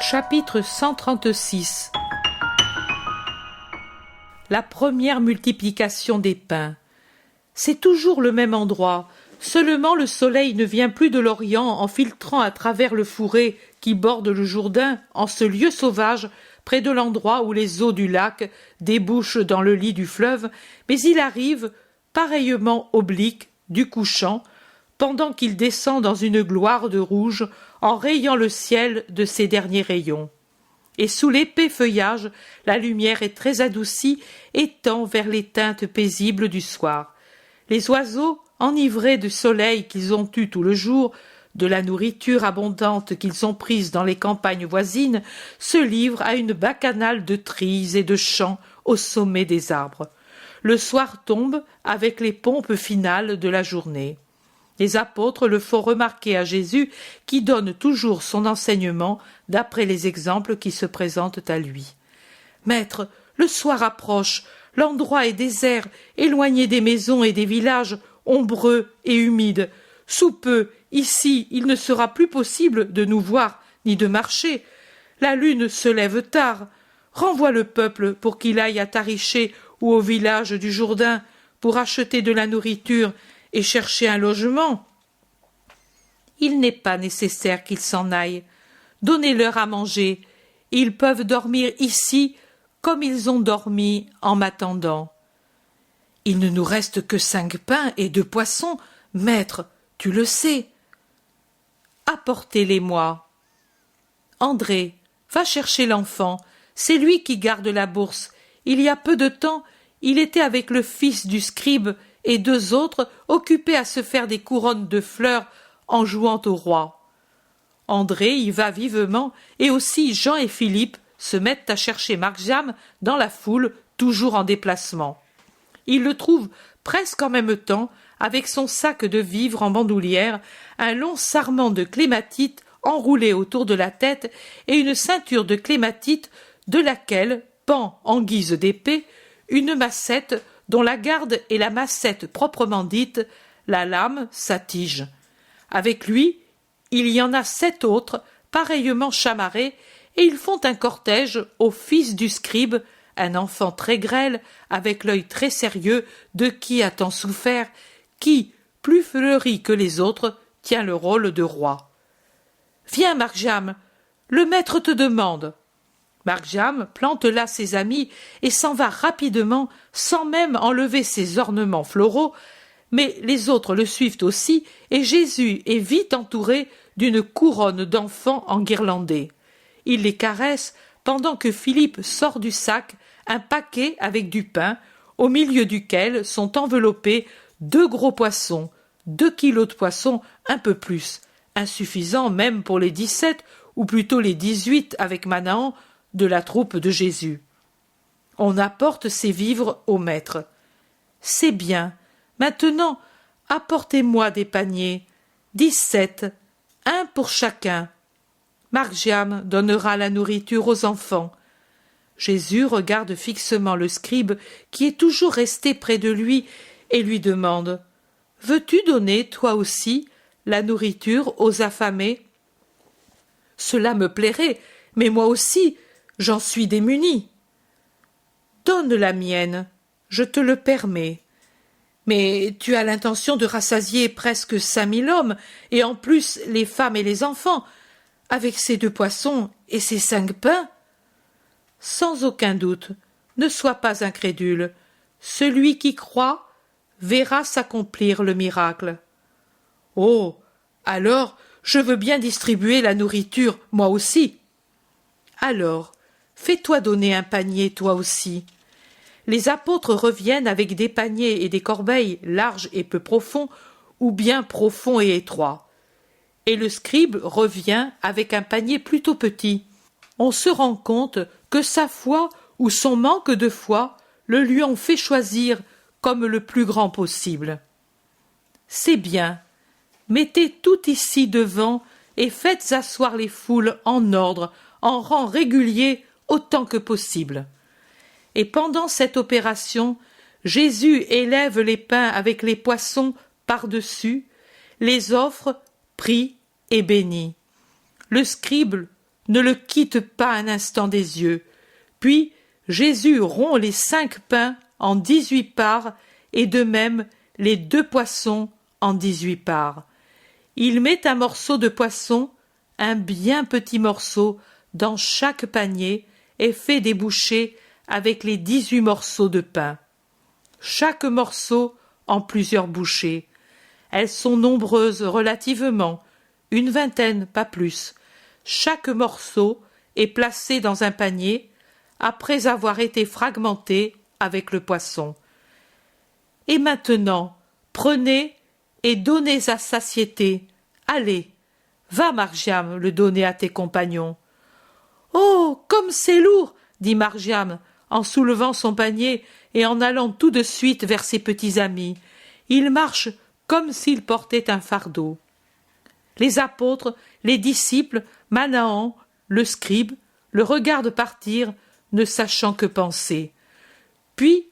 Chapitre 136. La première multiplication des pains. C'est toujours le même endroit, seulement le soleil ne vient plus de l'Orient en filtrant à travers le fourré qui borde le Jourdain en ce lieu sauvage, près de l'endroit où les eaux du lac débouchent dans le lit du fleuve, mais il arrive, pareillement oblique, du couchant, pendant qu'il descend dans une gloire de rouge, en rayant le ciel de ses derniers rayons. Et sous l'épais feuillage, la lumière est très adoucie et tend vers les teintes paisibles du soir. Les oiseaux, enivrés du soleil qu'ils ont eu tout le jour, de la nourriture abondante qu'ils ont prise dans les campagnes voisines, se livrent à une bacchanale de trilles et de chants au sommet des arbres. Le soir tombe avec les pompes finales de la journée. Les apôtres le font remarquer à Jésus qui donne toujours son enseignement d'après les exemples qui se présentent à lui. « Maître, le soir approche, l'endroit est désert, éloigné des maisons et des villages, ombreux et humide. Sous peu, ici, il ne sera plus possible de nous voir ni de marcher. La lune se lève tard. Renvoie le peuple pour qu'il aille à Tariché ou au village du Jourdain pour acheter de la nourriture et chercher un logement. Il n'est pas nécessaire qu'ils s'en aillent. Donnez-leur à manger. Ils peuvent dormir ici comme ils ont dormi en m'attendant. Il ne nous reste que 5 pains et 2 poissons, maître, tu le sais. Apportez-les-moi. André, va chercher l'enfant. C'est lui qui garde la bourse. Il y a peu de temps, il était avec le fils du scribe et 2 autres occupés à se faire des couronnes de fleurs en jouant au roi. André y va vivement, et aussi Jean et Philippe se mettent à chercher Marc-Jam dans la foule, toujours en déplacement. Ils le trouvent presque en même temps, avec son sac de vivres en bandoulière, un long sarment de clématite enroulé autour de la tête et une ceinture de clématite de laquelle pend en guise d'épée une massette dont la garde est la massette proprement dite, la lame, sa tige. Avec lui, il y en a 7 autres, pareillement chamarrés, et ils font un cortège au fils du scribe, un enfant très grêle, avec l'œil très sérieux, de qui a tant souffert, qui, plus fleuri que les autres, tient le rôle de roi. « Viens, Marc-Jam, le maître te demande. » Marc-Jam plante là ses amis et s'en va rapidement, sans même enlever ses ornements floraux, mais les autres le suivent aussi, et Jésus est vite entouré d'une couronne d'enfants enguirlandés. Il les caresse pendant que Philippe sort du sac un paquet avec du pain, au milieu duquel sont enveloppés 2 gros poissons, 2 kilos de poissons, un peu plus, insuffisant même pour les 17, ou plutôt les 18 avec Manahan, de la troupe de Jésus. On apporte ces vivres au maître. « C'est bien. Maintenant, apportez-moi des paniers. 17, 1 pour chacun. Marc-Jam donnera la nourriture aux enfants. » Jésus regarde fixement le scribe qui est toujours resté près de lui et lui demande « Veux-tu donner, toi aussi, la nourriture aux affamés ?»« Cela me plairait, mais moi aussi, j'en suis démuni. »« Donne la mienne, je te le permets. Mais tu as l'intention de rassasier presque 5000 hommes, et en plus les femmes et les enfants, avec ces 2 poissons et ces 5 pains. Sans aucun doute, ne sois pas incrédule. Celui qui croit verra s'accomplir le miracle. Oh, alors, je veux bien distribuer la nourriture, moi aussi. Alors, fais-toi donner un panier, toi aussi. Les apôtres reviennent avec des paniers et des corbeilles larges et peu profonds, ou bien profonds et étroits. Et le scribe revient avec un panier plutôt petit. On se rend compte que sa foi ou son manque de foi le lui ont fait choisir comme le plus grand possible. C'est bien. Mettez tout ici devant et faites asseoir les foules en ordre, en rang régulier autant que possible. Et pendant cette opération, Jésus élève les pains avec les poissons par-dessus, les offre, prie et bénit. Le scribe ne le quitte pas un instant des yeux. Puis Jésus rompt les 5 pains en 18 parts, et de même les 2 poissons en 18 parts. Il met un morceau de poisson, un bien petit morceau, dans chaque panier, et fait des bouchées avec les 18 morceaux de pain. Chaque morceau en plusieurs bouchées. Elles sont nombreuses relativement, une vingtaine, pas plus. Chaque morceau est placé dans un panier, après avoir été fragmenté avec le poisson. Et maintenant, prenez et donnez à satiété. Allez, va, Margiam, le donner à tes compagnons. Oh, comme c'est lourd, dit Margiam, en soulevant son panier et en allant tout de suite vers ses petits amis. Il marche comme s'il portait un fardeau. Les apôtres, les disciples, Manahan, le scribe, le regardent partir, ne sachant que penser. Puis,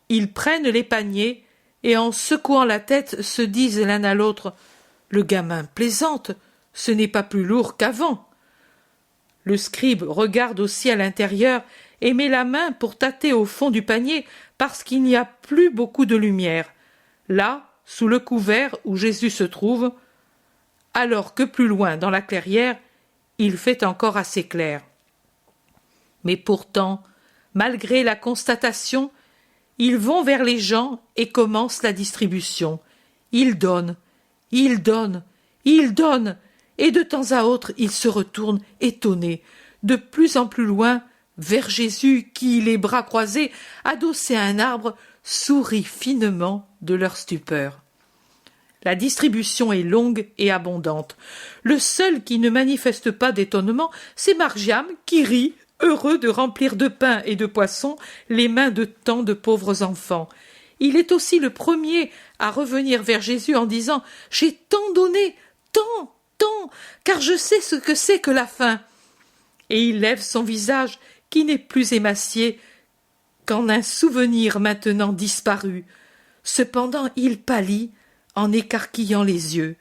ils prennent les paniers et, en secouant la tête, se disent l'un à l'autre « Le gamin plaisante, ce n'est pas plus lourd qu'avant. » Le scribe regarde aussi à l'intérieur et met la main pour tâter au fond du panier parce qu'il n'y a plus beaucoup de lumière. Là, sous le couvert où Jésus se trouve, alors que plus loin, dans la clairière, il fait encore assez clair. Mais pourtant, malgré la constatation, ils vont vers les gens et commencent la distribution. Ils donnent, ils donnent, ils donnent, et de temps à autre ils se retournent étonnés, de plus en plus loin, vers Jésus qui, les bras croisés, adossé à un arbre, sourit finement de leur stupeur. La distribution est longue et abondante. Le seul qui ne manifeste pas d'étonnement, c'est Margiam qui rit, heureux de remplir de pain et de poissons les mains de tant de pauvres enfants. Il est aussi le premier à revenir vers Jésus en disant « J'ai tant donné, tant, car je sais ce que c'est que la faim. » Et il lève son visage qui n'est plus émacié qu'en un souvenir maintenant disparu. Cependant il pâlit en écarquillant les yeux.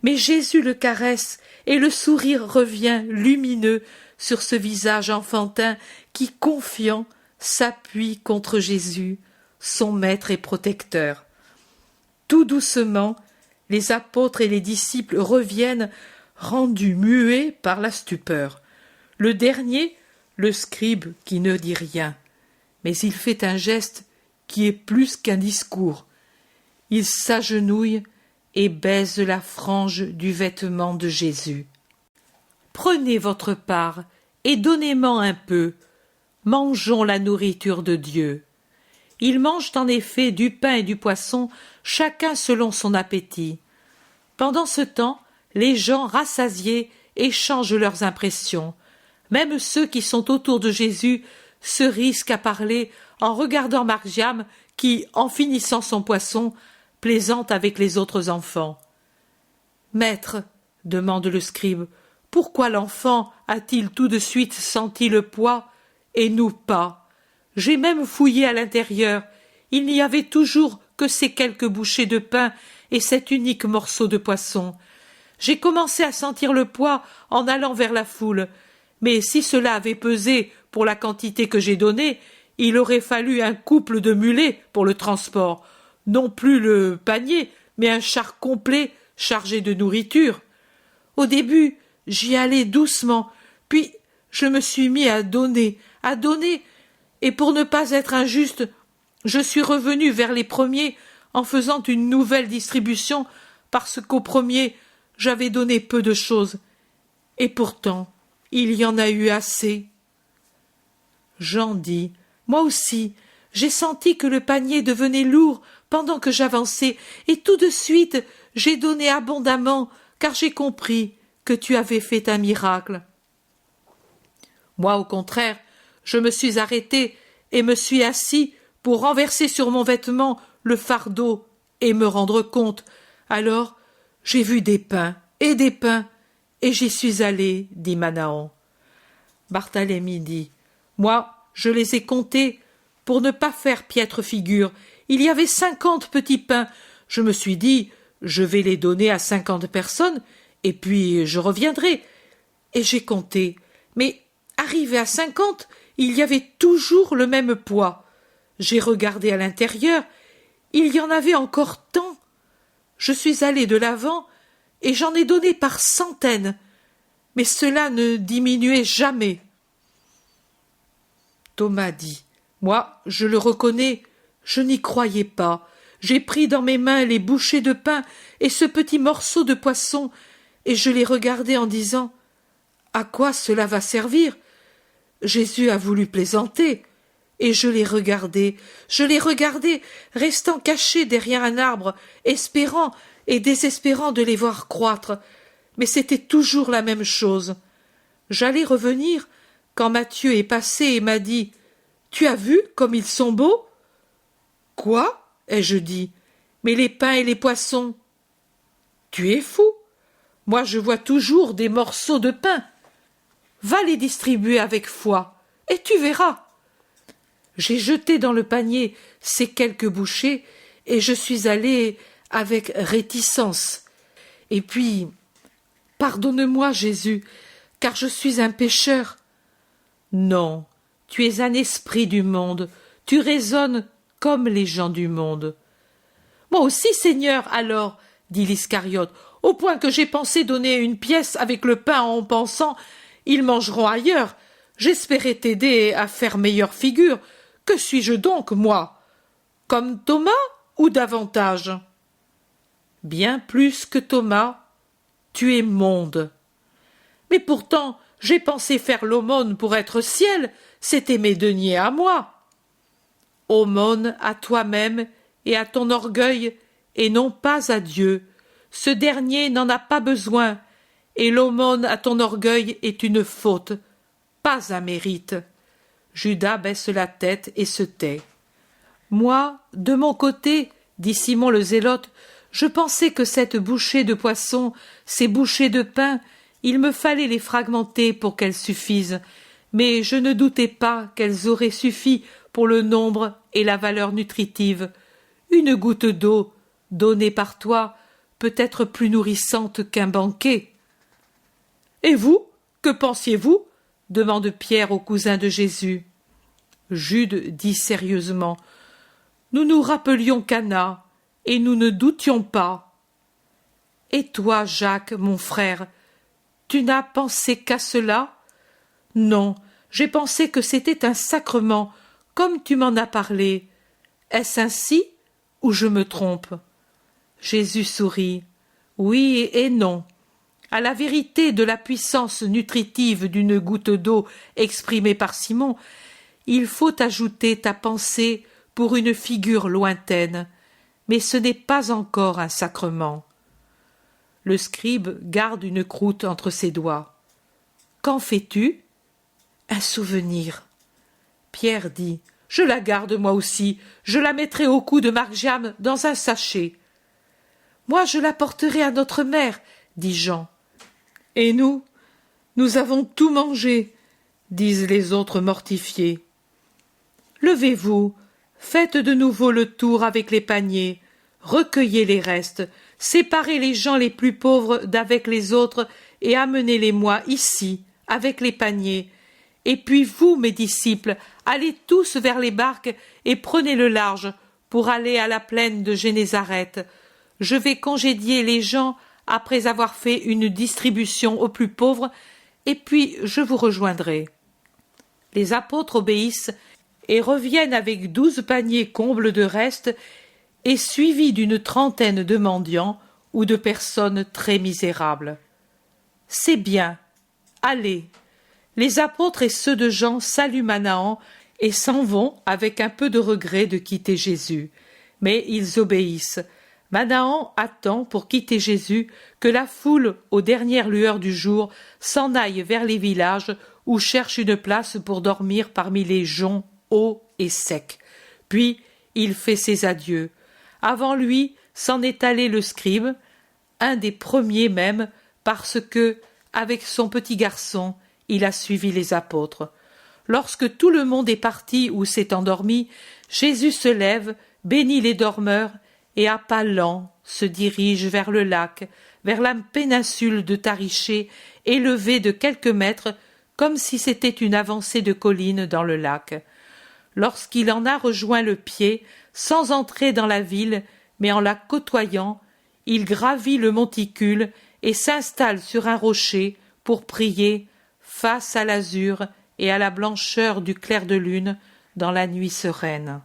Mais Jésus le caresse et le sourire revient lumineux sur ce visage enfantin qui, confiant, s'appuie contre Jésus, son maître et protecteur. Tout doucement, les apôtres et les disciples reviennent, rendus muets par la stupeur. Le dernier, le scribe, qui ne dit rien, mais il fait un geste qui est plus qu'un discours. Il s'agenouille et baise la frange du vêtement de Jésus. Prenez votre part et donnez-m'en un peu. Mangeons la nourriture de Dieu. Ils mangent en effet du pain et du poisson, chacun selon son appétit. Pendant ce temps, les gens rassasiés échangent leurs impressions. Même ceux qui sont autour de Jésus se risquent à parler en regardant Margiam qui, en finissant son poisson, plaisante avec les autres enfants. « Maître, demande le scribe, pourquoi l'enfant a-t-il tout de suite senti le poids et nous pas? J'ai même fouillé à l'intérieur. Il n'y avait toujours que ces quelques bouchées de pain et cet unique morceau de poisson. J'ai commencé à sentir le poids en allant vers la foule, mais si cela avait pesé pour la quantité que j'ai donnée, il aurait fallu un couple de mulets pour le transport, non plus le panier, mais un char complet chargé de nourriture. Au début, j'y allais doucement, puis je me suis mis à donner, et pour ne pas être injuste, je suis revenu vers les premiers en faisant une nouvelle distribution parce qu'aux premiers, j'avais donné peu de choses. Et pourtant, il y en a eu assez. Jean dit, moi aussi, j'ai senti que le panier devenait lourd pendant que j'avançais, et tout de suite, j'ai donné abondamment, car j'ai compris que tu avais fait un miracle. Moi, au contraire, je me suis arrêté et me suis assis pour renverser sur mon vêtement le fardeau et me rendre compte. Alors, j'ai vu des pains, et j'y suis allé, dit Manahan. Barthélemy dit, moi, je les ai comptés pour ne pas faire piètre figure. Il y avait 50 petits pains. Je me suis dit, je vais les donner à 50 personnes, et puis je reviendrai. Et j'ai compté. Mais arrivé à 50, il y avait toujours le même poids. J'ai regardé à l'intérieur, il y en avait encore tant. Je suis allé de l'avant et j'en ai donné par centaines, mais cela ne diminuait jamais. Thomas dit: moi, je le reconnais, je n'y croyais pas. J'ai pris dans mes mains les bouchées de pain et ce petit morceau de poisson, et je les regardais en disant: à quoi cela va servir? Jésus a voulu plaisanter, et je les regardais, restant caché derrière un arbre, espérant et désespérant de les voir croître, mais c'était toujours la même chose. J'allais revenir quand Matthieu est passé et m'a dit: tu as vu comme ils sont beaux? Quoi? Ai-je dit. Mais les pains et les poissons? Tu es fou. Moi je vois toujours des morceaux de pain. Va les distribuer avec foi, et tu verras. J'ai jeté dans le panier ces quelques bouchées, et je suis allé avec réticence. Et puis, pardonne-moi, Jésus, car je suis un pécheur. Non, tu es un esprit du monde, tu raisonnes comme les gens du monde. Moi aussi, Seigneur, alors, dit l'Iscariote, au point que j'ai pensé donner une pièce avec le pain en pensant: ils mangeront ailleurs. J'espérais t'aider à faire meilleure figure. Que suis-je donc, moi? Comme Thomas ou davantage? Bien plus que Thomas, tu es monde. Mais pourtant, j'ai pensé faire l'aumône pour être ciel, c'était mes deniers à moi. Aumône à toi-même et à ton orgueil, et non pas à Dieu. Ce dernier n'en a pas besoin, et l'aumône à ton orgueil est une faute, pas un mérite. Judas baisse la tête et se tait. Moi, de mon côté, dit Simon le Zélote, je pensais que cette bouchée de poisson, ces bouchées de pain, il me fallait les fragmenter pour qu'elles suffisent, mais je ne doutais pas qu'elles auraient suffi pour le nombre et la valeur nutritive. Une goutte d'eau, donnée par toi, peut être plus nourrissante qu'un banquet. Et vous, que pensiez-vous? Demande Pierre au cousin de Jésus. Jude dit sérieusement: nous nous rappelions Cana, et nous ne doutions pas. Et toi, Jacques, mon frère, tu n'as pensé qu'à cela? Non, j'ai pensé que c'était un sacrement, comme tu m'en as parlé. Est-ce ainsi, ou je me trompe? Jésus sourit. Oui et non. À la vérité de la puissance nutritive d'une goutte d'eau exprimée par Simon, il faut ajouter ta pensée pour une figure lointaine, mais ce n'est pas encore un sacrement. Le scribe garde une croûte entre ses doigts. Qu'en fais-tu? Un souvenir. Pierre dit: je la garde moi aussi, je la mettrai au cou de Marc-Jam dans un sachet. Moi je la porterai à notre mère, dit Jean. Et nous avons tout mangé, disent les autres mortifiés. Levez-vous, faites de nouveau le tour avec les paniers, recueillez les restes, séparez les gens les plus pauvres d'avec les autres et amenez-les-moi ici, avec les paniers. Et puis vous, mes disciples, allez tous vers les barques et prenez le large pour aller à la plaine de Génézareth. Je vais congédier les gens après avoir fait une distribution aux plus pauvres, et puis je vous rejoindrai. Les apôtres obéissent et reviennent avec 12 paniers combles de restes et suivis d'une trentaine de mendiants ou de personnes très misérables. C'est bien. Allez. Les apôtres et ceux de Jean saluent Manahan et s'en vont avec un peu de regret de quitter Jésus. Mais ils obéissent. Manahan attend pour quitter Jésus que la foule, aux dernières lueurs du jour, s'en aille vers les villages ou cherche une place pour dormir parmi les joncs hauts et secs. Puis il fait ses adieux. Avant lui s'en est allé le scribe, un des premiers même, parce que, avec son petit garçon, il a suivi les apôtres. Lorsque tout le monde est parti ou s'est endormi, Jésus se lève, bénit les dormeurs, et à pas lents se dirige vers le lac, vers la péninsule de Tariché, élevée de quelques mètres, comme si c'était une avancée de colline dans le lac. Lorsqu'il en a rejoint le pied, sans entrer dans la ville, mais en la côtoyant, il gravit le monticule et s'installe sur un rocher pour prier face à l'azur et à la blancheur du clair de lune dans la nuit sereine.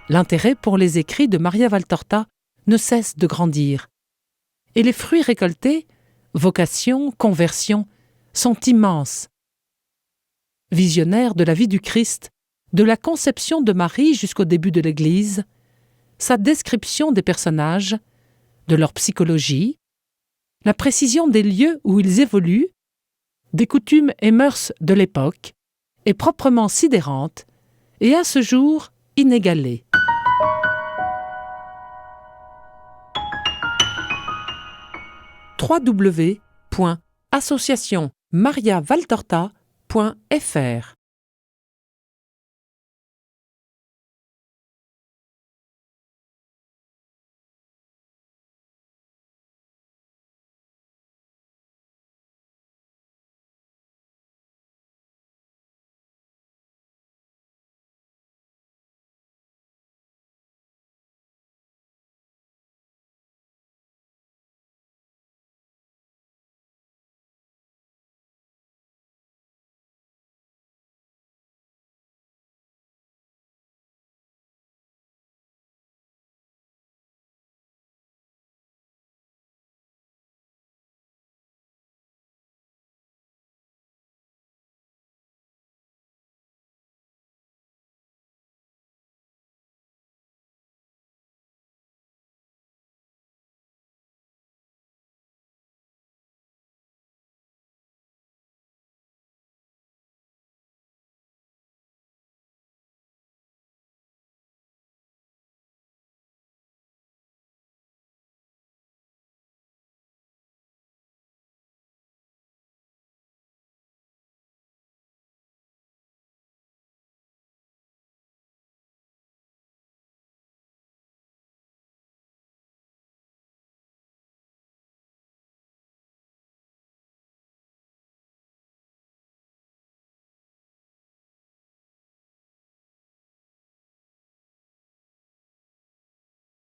L'intérêt pour les écrits de Maria Valtorta ne cesse de grandir. Et les fruits récoltés, vocation, conversion, sont immenses. Visionnaire de la vie du Christ, de la conception de Marie jusqu'au début de l'Église, sa description des personnages, de leur psychologie, la précision des lieux où ils évoluent, des coutumes et mœurs de l'époque, est proprement sidérante et à ce jour inégalée. www.associationmariavaltorta.fr